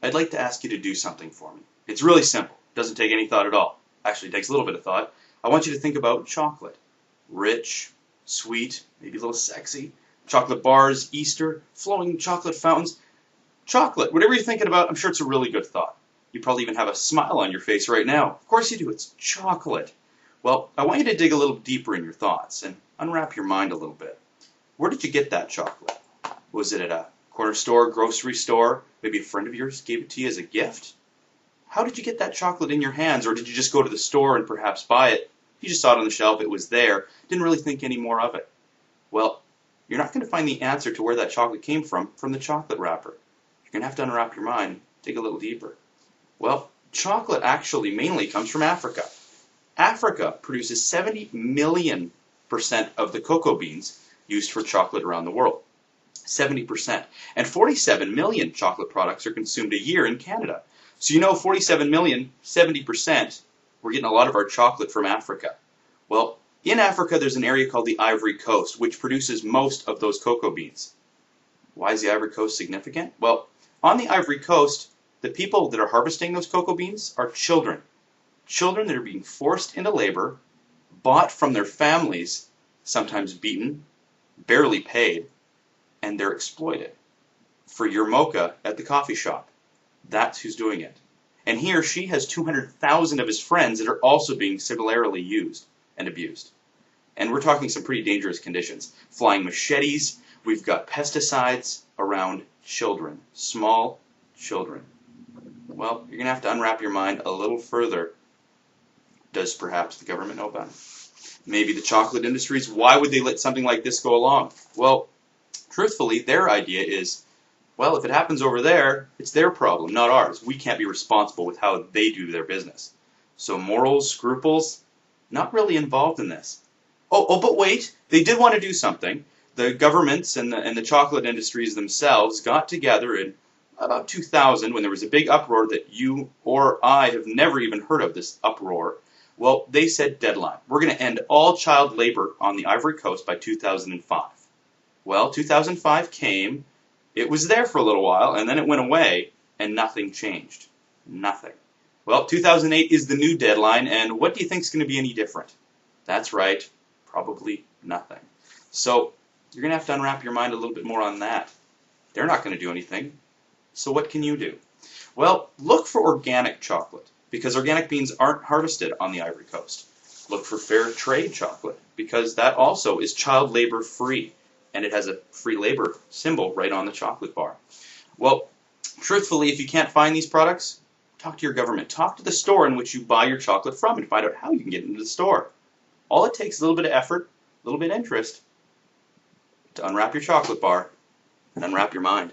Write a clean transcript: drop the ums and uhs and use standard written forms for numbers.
I'd like to ask you to do something for me. It's really simple. It doesn't take any thought at all. Actually, it takes a little bit of thought. I want you to think about chocolate. Rich, sweet, maybe a little sexy. Chocolate bars, Easter, flowing chocolate fountains. Chocolate, whatever you're thinking about, I'm sure it's a really good thought. You probably even have a smile on your face right now. Of course you do. It's chocolate. Well, I want you to dig a little deeper in your thoughts and unwrap your mind a little bit. Where did you get that chocolate? Was it at a corner store, grocery store? Maybe a friend of yours gave it to you as a gift? How did you get that chocolate in your hands? Or did you just go to the store and perhaps buy it? You just saw it on the shelf, it was there, didn't really think any more of it. Well, you're not going to find the answer to where that chocolate came from the chocolate wrapper. You're going to have to unwrap your mind and dig a little deeper. Well, chocolate actually mainly comes from Africa. Africa produces 70 million% of the cocoa beans used for chocolate around the world. 70%. And 47 million chocolate products are consumed a year in Canada. So you know 47 million, 70%, we're getting a lot of our chocolate from Africa. Well, in Africa there's an area called the Ivory Coast, which produces most of those cocoa beans. Why is the Ivory Coast significant? Well, on the Ivory Coast, the people that are harvesting those cocoa beans are children. Children that are being forced into labor, bought from their families, sometimes beaten, barely paid, and they're exploited. For your mocha at the coffee shop, that's who's doing it. And he or she has 200,000 of his friends that are also being similarly used and abused. And we're talking some pretty dangerous conditions. Flying machetes, we've got pesticides around children, small children. Well, you're going to have to unwrap your mind a little further. Does perhaps the government know about it? Maybe the chocolate industries? Why would they let something like this go along? Well, truthfully, their idea is, well, if it happens over there, it's their problem, not ours. We can't be responsible with how they do their business. So morals, scruples, not really involved in this. But wait, they did want to do something. The governments and the chocolate industries themselves got together in about 2000 when there was a big uproar that you or I have never even heard of, this uproar. Well, they said deadline. We're going to end all child labor on the Ivory Coast by 2005. Well, 2005 came. It was there for a little while, and then it went away, and nothing changed. Nothing. Well, 2008 is the new deadline, and what do you think is going to be any different? That's right, probably nothing. So you're going to have to unwrap your mind a little bit more on that. They're not going to do anything. So what can you do? Well, look for organic chocolate, because organic beans aren't harvested on the Ivory Coast. Look for fair trade chocolate, because that also is child labor free. And it has a free labor symbol right on the chocolate bar. Well, truthfully, if you can't find these products, talk to your government. Talk to the store in which you buy your chocolate from and find out how you can get into the store. All it takes is a little bit of effort, a little bit of interest to unwrap your chocolate bar and unwrap your mind.